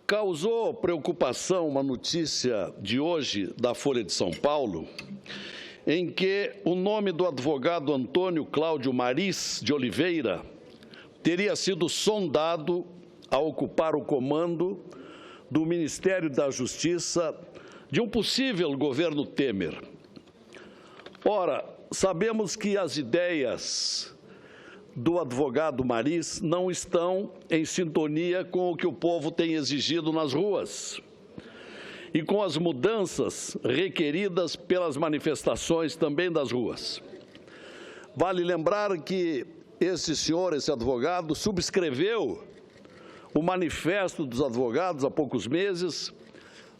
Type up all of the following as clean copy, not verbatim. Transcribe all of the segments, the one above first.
Causou preocupação uma notícia de hoje da Folha de São Paulo, em que o nome do advogado Antônio Cláudio Maris de Oliveira teria sido sondado a ocupar o comando do Ministério da Justiça de um possível governo Temer. Ora, sabemos que as ideias do advogado Maris não estão em sintonia com o que o povo tem exigido nas ruas e com as mudanças requeridas pelas manifestações também das ruas. Vale lembrar que esse senhor, esse advogado, subscreveu o Manifesto dos Advogados há poucos meses,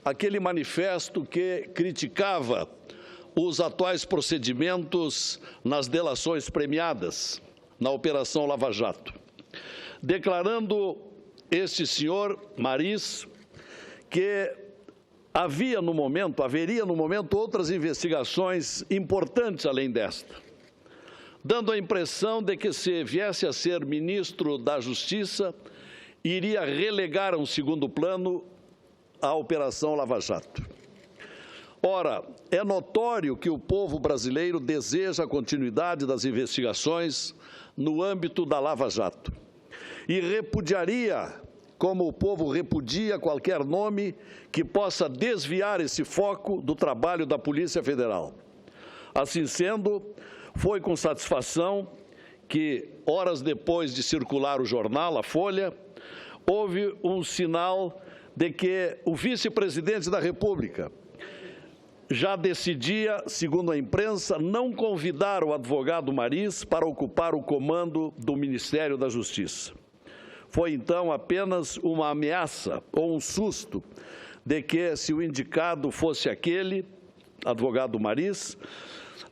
aquele manifesto que criticava os atuais procedimentos nas delações premiadas na Operação Lava Jato, declarando este senhor Maris que haveria no momento outras investigações importantes além desta, dando a impressão de que, se viesse a ser ministro da Justiça, iria relegar a um segundo plano a Operação Lava Jato. Ora, é notório que o povo brasileiro deseja a continuidade das investigações no âmbito da Lava Jato e repudiaria, como o povo repudia qualquer nome que possa desviar esse foco do trabalho da Polícia Federal. Assim sendo, foi com satisfação que, horas depois de circular o jornal, a Folha, houve um sinal de que o vice-presidente da República já decidia, segundo a imprensa, não convidar o advogado Maris para ocupar o comando do Ministério da Justiça. Foi, então, apenas uma ameaça ou um susto de que, se o indicado fosse aquele, advogado Maris,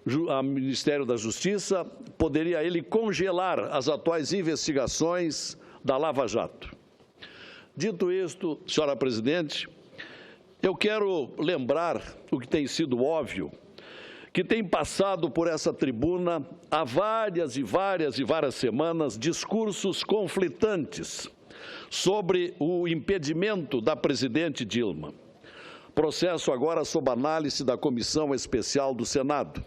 o Ministério da Justiça, poderia ele congelar as atuais investigações da Lava Jato. Dito isto, senhora presidente, eu quero lembrar o que tem sido óbvio, que tem passado por essa tribuna há várias semanas discursos conflitantes sobre o impedimento da presidente Dilma. Processo agora sob análise da Comissão Especial do Senado.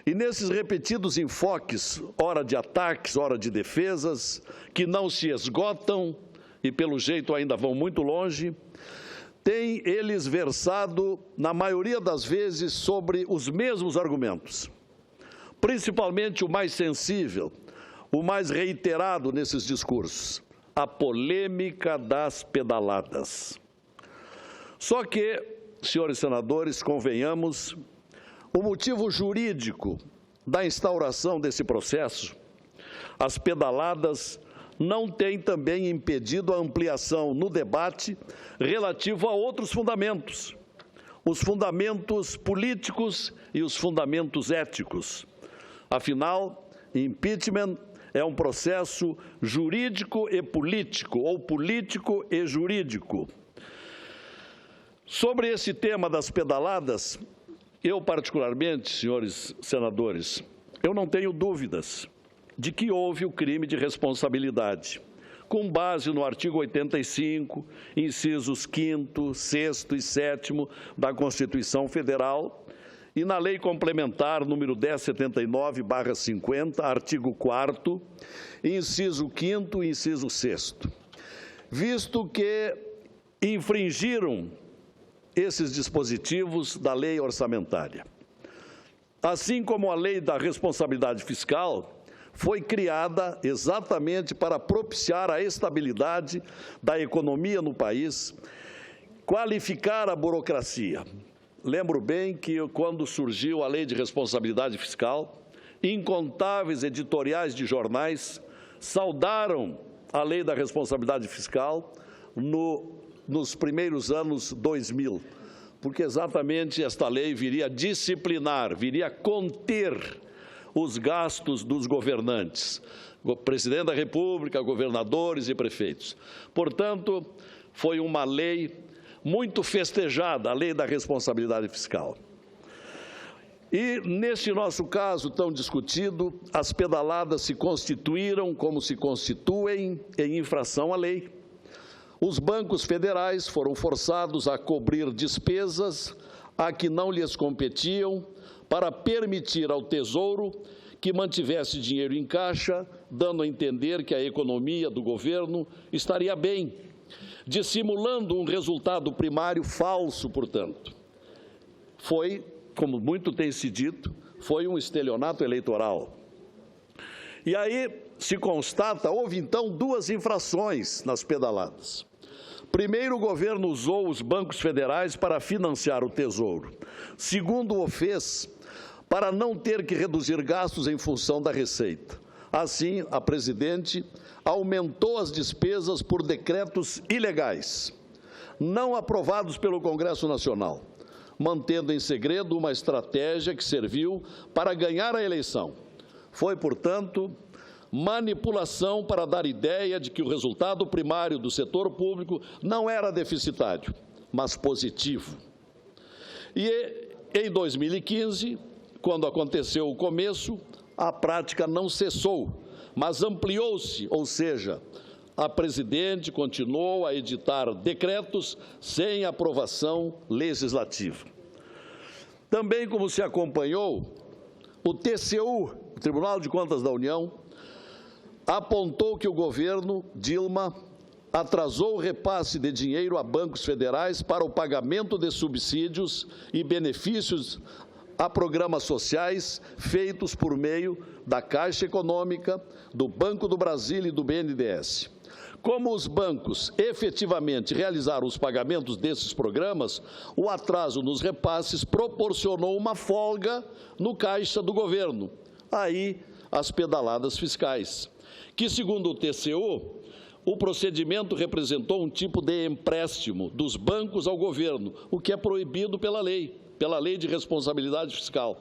E nesses repetidos enfoques, ora de ataques, ora de defesas, que não se esgotam e, pelo jeito, ainda vão muito longe, têm eles versado, na maioria das vezes, sobre os mesmos argumentos. Principalmente o mais sensível, o mais reiterado nesses discursos, a polêmica das pedaladas. Só que, senhores senadores, convenhamos, o motivo jurídico da instauração desse processo, as pedaladas, não tem também impedido a ampliação no debate relativo a outros fundamentos, os fundamentos políticos e os fundamentos éticos. Afinal, impeachment é um processo jurídico e político, ou político e jurídico. Sobre esse tema das pedaladas, eu particularmente, senhores senadores, eu não tenho dúvidas de que houve o crime de responsabilidade, com base no artigo 85, incisos 5º, 6º e 7º da Constituição Federal e na Lei Complementar número 1079/50, artigo 4º, inciso 5º e inciso 6º, visto que infringiram esses dispositivos da lei orçamentária. Assim como a lei da responsabilidade fiscal foi criada exatamente para propiciar a estabilidade da economia no país, qualificar a burocracia. Lembro bem que, quando surgiu a Lei de Responsabilidade Fiscal, incontáveis editoriais de jornais saudaram a Lei da Responsabilidade Fiscal nos primeiros anos 2000, porque exatamente esta lei viria disciplinar, viria conter os gastos dos governantes, o presidente da República, governadores e prefeitos. Portanto, foi uma lei muito festejada, a lei da responsabilidade fiscal. E, nesse nosso caso tão discutido, as pedaladas se constituíram, como se constituem, em infração à lei. Os bancos federais foram forçados a cobrir despesas a que não lhes competiam para permitir ao Tesouro que mantivesse dinheiro em caixa, dando a entender que a economia do governo estaria bem, dissimulando um resultado primário falso, portanto. Foi, como muito tem se dito, foi um estelionato eleitoral. E aí se constata, houve então duas infrações nas pedaladas. Primeiro, o governo usou os bancos federais para financiar o Tesouro. Segundo, o fez para não ter que reduzir gastos em função da receita. Assim, a presidente aumentou as despesas por decretos ilegais, não aprovados pelo Congresso Nacional, mantendo em segredo uma estratégia que serviu para ganhar a eleição. Foi, portanto, manipulação para dar ideia de que o resultado primário do setor público não era deficitário, mas positivo. E em 2015, quando aconteceu o começo, a prática não cessou, mas ampliou-se, ou seja, a presidente continuou a editar decretos sem aprovação legislativa. Também, como se acompanhou, o TCU, o Tribunal de Contas da União, apontou que o governo Dilma atrasou o repasse de dinheiro a bancos federais para o pagamento de subsídios e benefícios a programas sociais feitos por meio da Caixa Econômica, do Banco do Brasil e do BNDES. Como os bancos efetivamente realizaram os pagamentos desses programas, o atraso nos repasses proporcionou uma folga no caixa do governo. Aí, as pedaladas fiscais, que, segundo o TCU, o procedimento representou um tipo de empréstimo dos bancos ao governo, o que é proibido pela Lei de Responsabilidade Fiscal.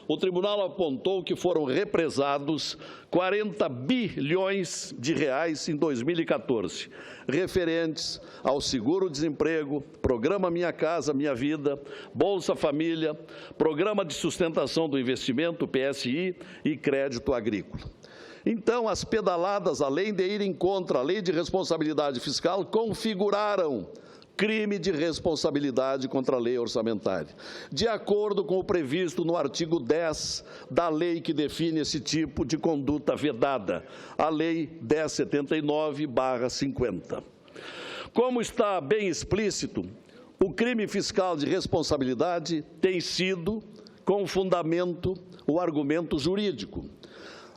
O tribunal apontou que foram represados 40 bilhões de reais em 2014, referentes ao seguro-desemprego, Programa Minha Casa Minha Vida, Bolsa Família, Programa de Sustentação do Investimento, PSI, e Crédito Agrícola. Então, as pedaladas, além de irem contra a Lei de Responsabilidade Fiscal, configuraram crime de responsabilidade contra a lei orçamentária, de acordo com o previsto no artigo 10 da lei que define esse tipo de conduta vedada, a Lei 1079/50. Como está bem explícito, o crime fiscal de responsabilidade tem sido, com fundamento, o argumento jurídico.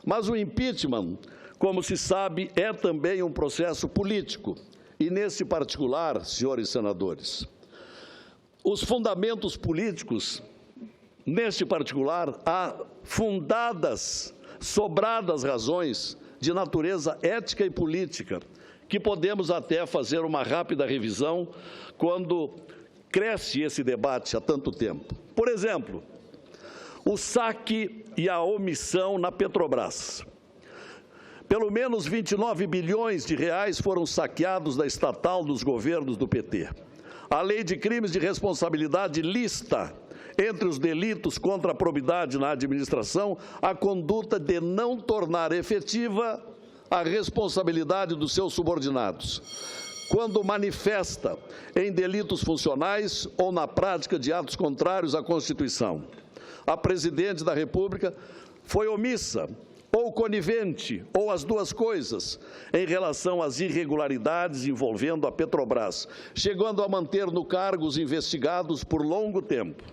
Mas o impeachment, como se sabe, é também um processo político. E, nesse particular, senhores senadores, os fundamentos políticos, neste particular, há fundadas, sobradas razões de natureza ética e política, que podemos até fazer uma rápida revisão quando cresce esse debate há tanto tempo. Por exemplo, o saque e a omissão na Petrobras. Pelo menos 29 bilhões de reais foram saqueados da estatal dos governos do PT. A Lei de Crimes de Responsabilidade lista, entre os delitos contra a probidade na administração, a conduta de não tornar efetiva a responsabilidade dos seus subordinados, quando manifesta em delitos funcionais ou na prática de atos contrários à Constituição. A presidente da República foi omissa ou conivente, ou as duas coisas, em relação às irregularidades envolvendo a Petrobras, chegando a manter no cargo os investigados por longo tempo.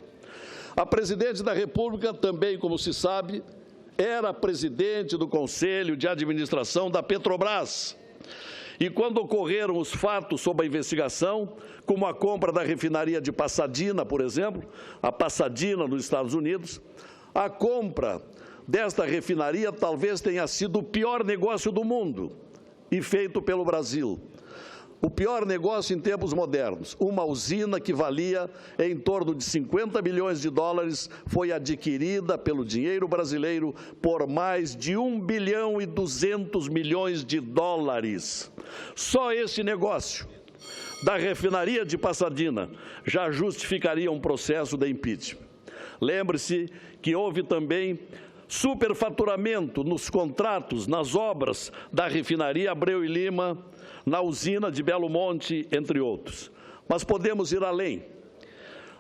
A presidente da República também, como se sabe, era presidente do Conselho de Administração da Petrobras. E quando ocorreram os fatos sob a investigação, como a compra da refinaria de Pasadena, por exemplo, a Pasadena nos Estados Unidos, a compra desta refinaria talvez tenha sido o pior negócio do mundo e feito pelo Brasil. O pior negócio em tempos modernos. Uma usina que valia em torno de 50 bilhões de dólares foi adquirida pelo dinheiro brasileiro por mais de 1 bilhão e 200 milhões de dólares. Só esse negócio da refinaria de Pasadena já justificaria um processo de impeachment. Lembre-se que houve também superfaturamento nos contratos, nas obras da refinaria Abreu e Lima, na usina de Belo Monte, entre outros. Mas podemos ir além.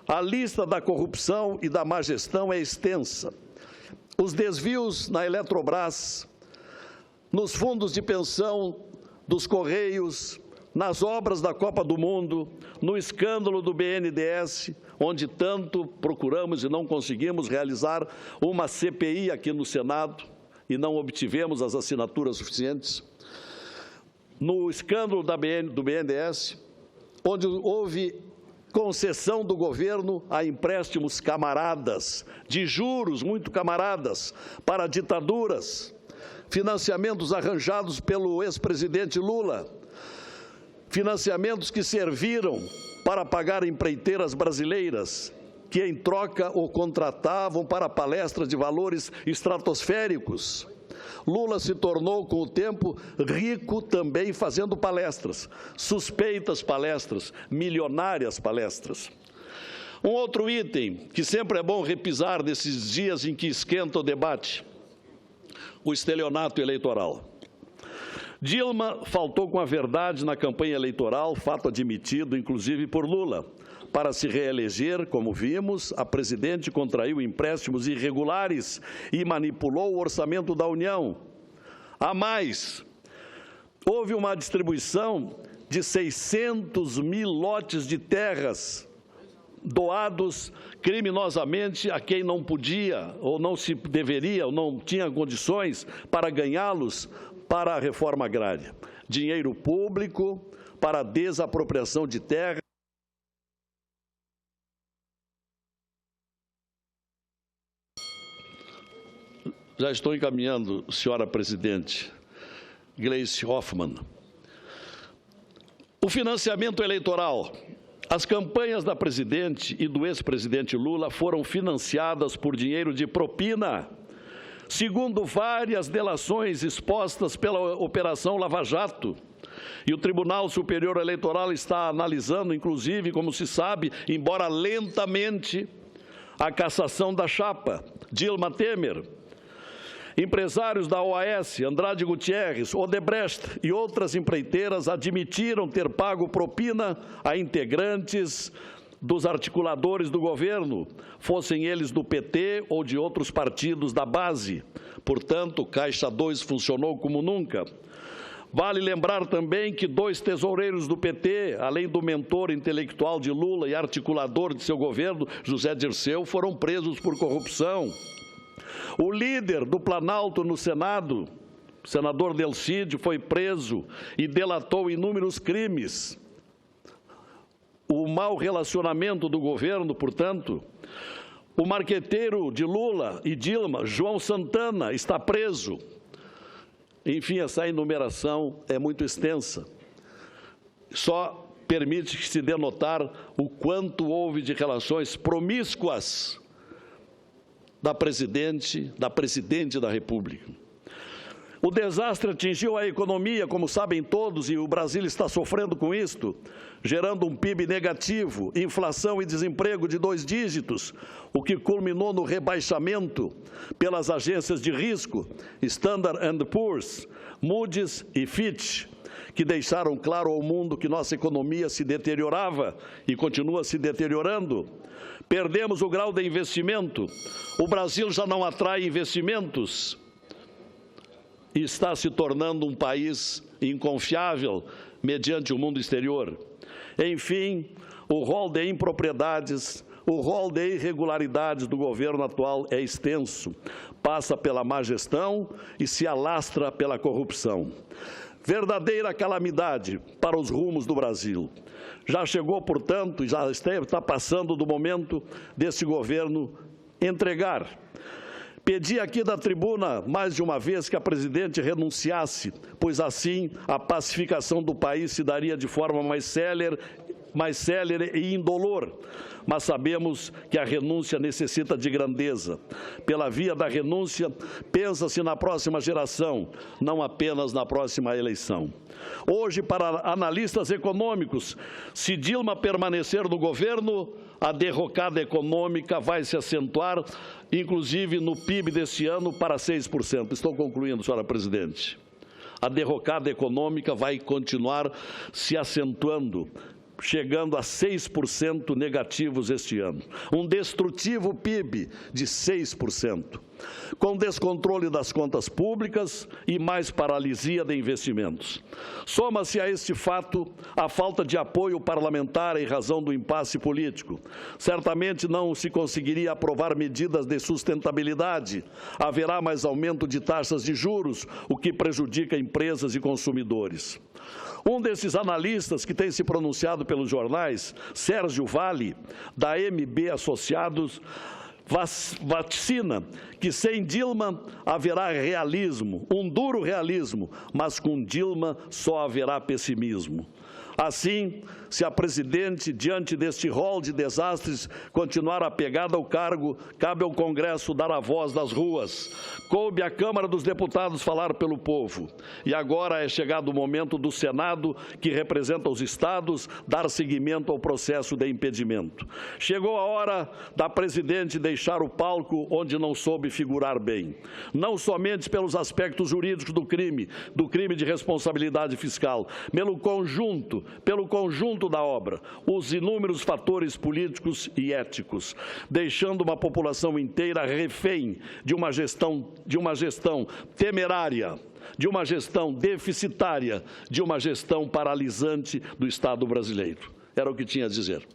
A lista da corrupção e da má gestão é extensa. Os desvios na Eletrobras, nos fundos de pensão dos Correios, nas obras da Copa do Mundo, no escândalo do BNDES, onde tanto procuramos e não conseguimos realizar uma CPI aqui no Senado e não obtivemos as assinaturas suficientes, no escândalo do BNDES, onde houve concessão do governo a empréstimos camaradas, de juros muito camaradas, para ditaduras, financiamentos arranjados pelo ex-presidente Lula, financiamentos que serviram para pagar empreiteiras brasileiras, que em troca o contratavam para palestras de valores estratosféricos. Lula se tornou, com o tempo, rico também fazendo palestras, suspeitas palestras, milionárias palestras. Um outro item que sempre é bom repisar nesses dias em que esquenta o debate, o estelionato eleitoral. Dilma faltou com a verdade na campanha eleitoral, fato admitido, inclusive, por Lula. Para se reeleger, como vimos, a presidente contraiu empréstimos irregulares e manipulou o orçamento da União. A mais, houve uma distribuição de 600 mil lotes de terras doados criminosamente a quem não podia, ou não se deveria, ou não tinha condições para ganhá-los para a reforma agrária. Dinheiro público para a desapropriação de terra. Já estou encaminhando, senhora presidente, Gleisi Hoffmann. O financiamento eleitoral. As campanhas da presidente e do ex-presidente Lula foram financiadas por dinheiro de propina, segundo várias delações expostas pela Operação Lava Jato. E o Tribunal Superior Eleitoral está analisando, inclusive, como se sabe, embora lentamente, a cassação da chapa Dilma Temer. Empresários da OAS, Andrade Gutierrez, Odebrecht e outras empreiteiras admitiram ter pago propina a integrantes dos articuladores do governo, fossem eles do PT ou de outros partidos da base. Portanto, Caixa 2 funcionou como nunca. Vale lembrar também que 2 tesoureiros do PT, além do mentor intelectual de Lula e articulador de seu governo, José Dirceu, foram presos por corrupção. O líder do Planalto no Senado, o senador Delcídio, foi preso e delatou inúmeros crimes. O mau relacionamento do governo, portanto, o marqueteiro de Lula e Dilma, João Santana, está preso. Enfim, essa enumeração é muito extensa. Só permite que se denotar o quanto houve de relações promíscuas da presidente da República. O desastre atingiu a economia, como sabem todos, e o Brasil está sofrendo com isto, gerando um PIB negativo, inflação e desemprego de 2 dígitos, o que culminou no rebaixamento pelas agências de risco, Standard & Poor's, Moody's e Fitch, que deixaram claro ao mundo que nossa economia se deteriorava e continua se deteriorando. Perdemos o grau de investimento, o Brasil já não atrai investimentos e está se tornando um país inconfiável mediante o mundo exterior. Enfim, o rol de impropriedades, o rol de irregularidades do governo atual é extenso, passa pela má gestão e se alastra pela corrupção. Verdadeira calamidade para os rumos do Brasil. Já chegou, portanto, já está passando do momento desse governo entregar. Pedi aqui da tribuna, mais de uma vez, que a presidente renunciasse, pois assim a pacificação do país se daria de forma mais célere e indolor. Mas sabemos que a renúncia necessita de grandeza. Pela via da renúncia, pensa-se na próxima geração, não apenas na próxima eleição. Hoje, para analistas econômicos, se Dilma permanecer no governo, a derrocada econômica vai se acentuar, inclusive no PIB desse ano, para 6%. Estou concluindo, senhora presidente. a derrocada econômica vai continuar se acentuando, chegando a 6% negativos este ano. Um destrutivo PIB de 6%, com descontrole das contas públicas e mais paralisia de investimentos. Soma-se a este fato a falta de apoio parlamentar em razão do impasse político. Certamente não se conseguiria aprovar medidas de sustentabilidade. Haverá mais aumento de taxas de juros, o que prejudica empresas e consumidores. Um desses analistas que tem se pronunciado pelos jornais, Sérgio Vale, da MB Associados, vaticina que sem Dilma haverá realismo, um duro realismo, mas com Dilma só haverá pessimismo. Assim, se a presidente, diante deste rol de desastres, continuar apegada ao cargo, cabe ao Congresso dar a voz das ruas. Coube à Câmara dos Deputados falar pelo povo. E agora é chegado o momento do Senado, que representa os estados, dar seguimento ao processo de impedimento. Chegou a hora da presidente deixar o palco onde não soube figurar bem. Não somente pelos aspectos jurídicos do crime de responsabilidade fiscal, pelo conjunto da obra, os inúmeros fatores políticos e éticos, deixando uma população inteira refém de uma gestão temerária, de uma gestão deficitária, de uma gestão paralisante do Estado brasileiro. Era o que tinha a dizer.